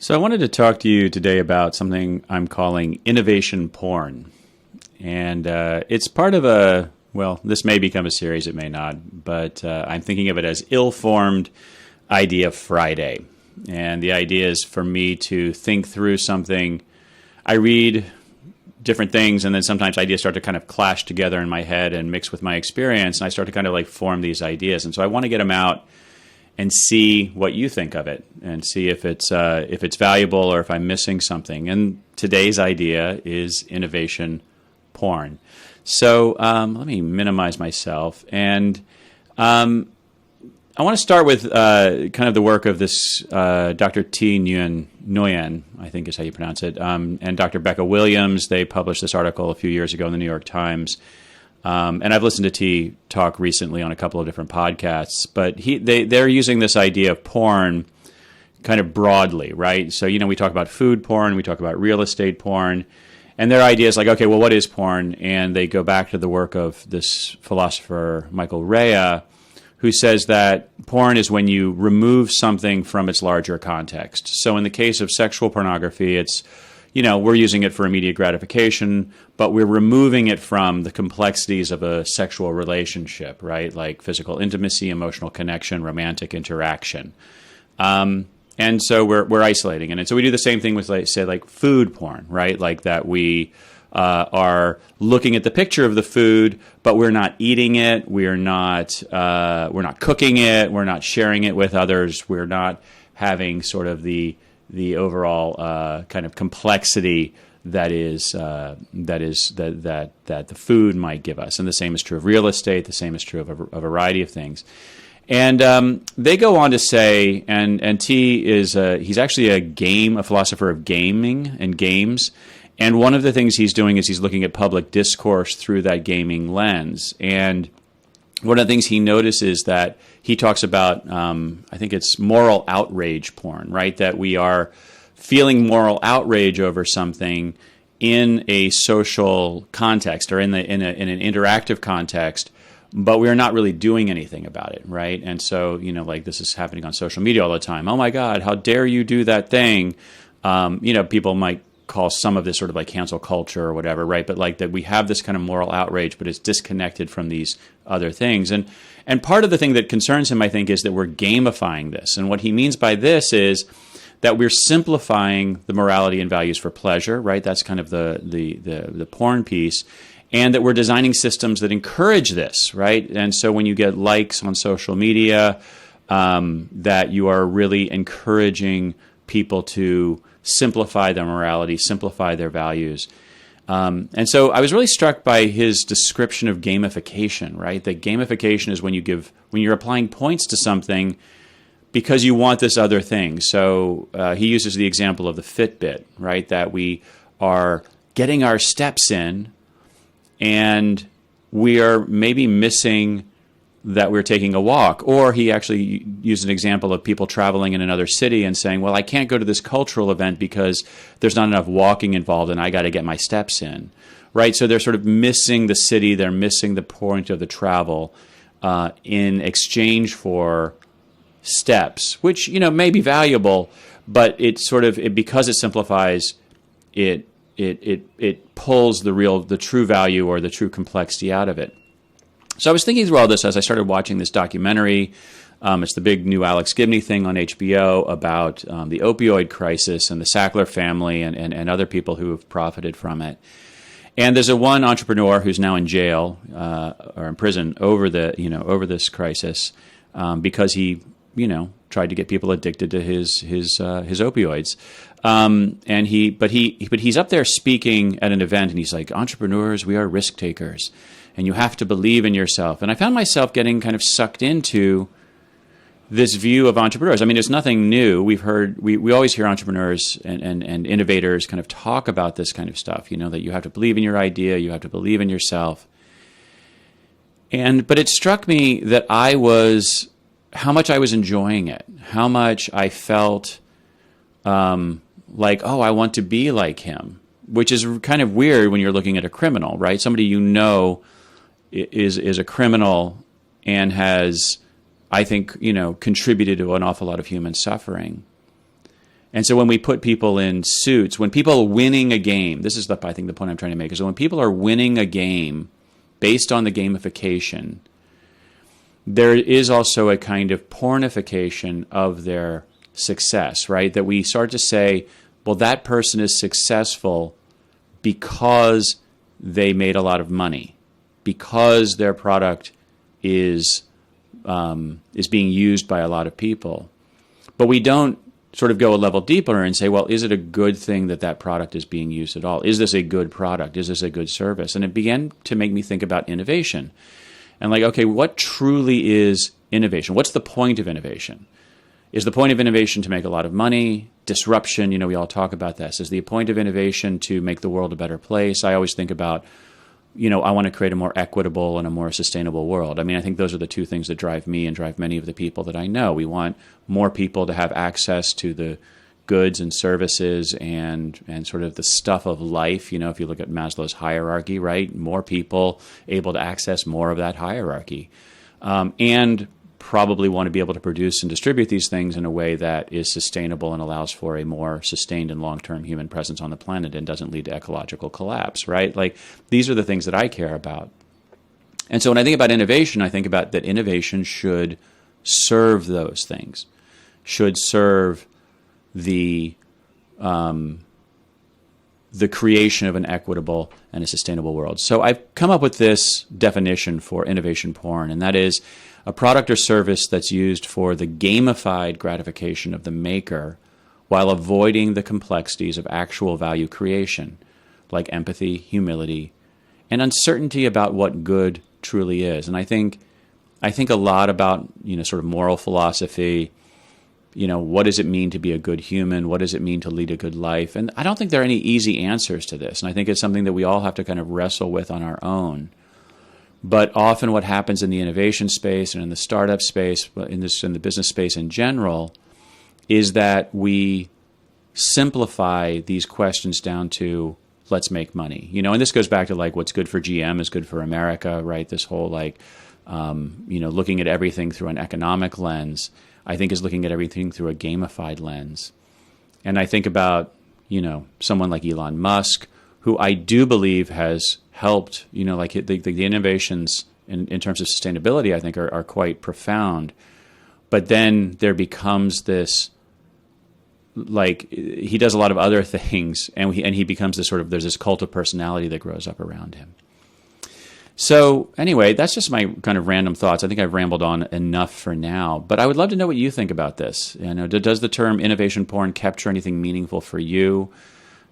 So I wanted to talk to you today about something I'm calling innovation porn. And it's part of this may become a series, it may not, but I'm thinking of it as ill-formed idea Friday. And the idea is for me to think through something. I read different things, and then sometimes ideas start to kind of clash together in my head and mix with my experience, and I start to kind of like form these ideas. And so I want to get them out and see what you think of it, and see if it's valuable or if I'm missing something. And today's idea is innovation porn. So let me minimize myself, and I want to start with kind of the work of this Dr. Thi Nguyen, I think is how you pronounce it, and Dr. Becca Williams. They published this article a few years ago in the New York Times. And I've listened to T talk recently on a couple of different podcasts, but they're using this idea of porn kind of broadly, right? So, we talk about food porn, we talk about real estate porn, and their idea is like, okay, well, what is porn? And they go back to the work of this philosopher, Michael Rea, who says that porn is when you remove something from its larger context. So in the case of sexual pornography, it's we're using it for immediate gratification, but we're removing it from the complexities of a sexual relationship, right? Like physical intimacy, emotional connection, romantic interaction. And so we're isolating it. And so we do the same thing with, like food porn, right? Like that we are looking at the picture of the food, but we're not eating it. We're not cooking it. We're not sharing it with others. We're not having sort of the overall kind of complexity that the food might give us. And the same is true of real estate. The same is true of a variety of things. And they go on to say, and T is he's actually a philosopher of gaming and games. And one of the things he's doing is he's looking at public discourse through that gaming lens. And one of the things he notices that he talks about, I think it's moral outrage porn, right? That we are feeling moral outrage over something in a social context or in an interactive context, but we're not really doing anything about it, right? And so, like this is happening on social media all the time. Oh my God, how dare you do that thing? People might call some of this sort of like cancel culture or whatever, right? But like that we have this kind of moral outrage, but it's disconnected from these other things. And part of the thing that concerns him, I think, is that we're gamifying this. And what he means by this is that we're simplifying the morality and values for pleasure, right? That's kind of the porn piece. And that we're designing systems that encourage this, right? And so when you get likes on social media, that you are really encouraging people to simplify their morality, simplify their values. And so I was really struck by his description of gamification, right? That gamification is when you're applying points to something because you want this other thing. So he uses the example of the Fitbit, right? That we are getting our steps in and we are maybe missing that we're taking a walk. Or he actually used an example of people traveling in another city and saying, well, I can't go to this cultural event because there's not enough walking involved and I got to get my steps in, right? So they're sort of missing the city, they're missing the point of the travel in exchange for steps, which, may be valuable, but because it simplifies, it pulls the true value or the true complexity out of it. So I was thinking through all this as I started watching this documentary. It's the big new Alex Gibney thing on HBO about the opioid crisis and the Sackler family and other people who have profited from it. And there's one entrepreneur who's now in jail or in prison over this crisis because he tried to get people addicted to his opioids. But he's up there speaking at an event and he's like, entrepreneurs, we are risk takers. And you have to believe in yourself. And I found myself getting kind of sucked into this view of entrepreneurs. I mean, it's nothing new. We always hear entrepreneurs and innovators kind of talk about this kind of stuff, that you have to believe in your idea, you have to believe in yourself. But it struck me that how much I was enjoying it, how much I felt like, oh, I want to be like him, which is kind of weird when you're looking at a criminal, right? Somebody is a criminal and has, I think, contributed to an awful lot of human suffering. And so when we put people in suits, when people are winning a game, this is I think the point I'm trying to make, is when people are winning a game based on the gamification, there is also a kind of pornification of their success, right? That we start to say, well, that person is successful because they made a lot of money, because their product is being used by a lot of people. But we don't sort of go a level deeper and say, well, is it a good thing that that product is being used at all? Is this a good product? Is this a good service? And it began to make me think about innovation. And like, okay, what truly is innovation? What's the point of innovation? Is the point of innovation to make a lot of money? Disruption, we all talk about this. Is the point of innovation to make the world a better place? I always think about, I want to create a more equitable and a more sustainable world. I mean, I think those are the two things that drive me and drive many of the people that I know. We want more people to have access to the goods and services and sort of the stuff of life. If you look at Maslow's hierarchy, right? More people able to access more of that hierarchy. And probably want to be able to produce and distribute these things in a way that is sustainable and allows for a more sustained and long-term human presence on the planet and doesn't lead to ecological collapse, right? Like, these are the things that I care about. And so when I think about innovation, I think about that innovation should serve those things, should serve the creation of an equitable and a sustainable world. So I've come up with this definition for innovation porn, and that is a product or service that's used for the gamified gratification of the maker while avoiding the complexities of actual value creation, like empathy, humility, and uncertainty about what good truly is. And I think a lot about, sort of moral philosophy. What does it mean to be a good human? What does it mean to lead a good life? And I don't think there are any easy answers to this. And I think it's something that we all have to kind of wrestle with on our own. But often what happens in the innovation space and in the startup space, in the business space in general, is that we simplify these questions down to, let's make money. And this goes back to like what's good for GM is good for America, right? This whole looking at everything through an economic lens, I think is looking at everything through a gamified lens. And I think about, someone like Elon Musk, who I do believe has helped, the innovations in terms of sustainability, I think are quite profound. But then there becomes this, he does a lot of other things, and he becomes this there's this cult of personality that grows up around him. So anyway, that's just my kind of random thoughts. I think I've rambled on enough for now, but I would love to know what you think about this. Does the term innovation porn capture anything meaningful for you?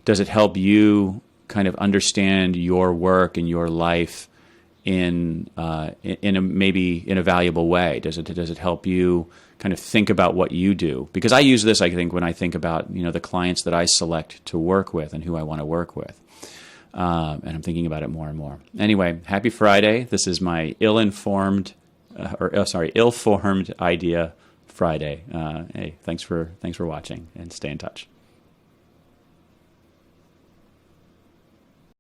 Does it help you kind of understand your work and your life in a valuable way? Does it help you kind of think about what you do? Because I use this, I think, when I think about the clients that I select to work with and who I want to work with. And I'm thinking about it more and more. Anyway, happy Friday. This is my ill-formed idea Friday. Hey, thanks for watching, and stay in touch.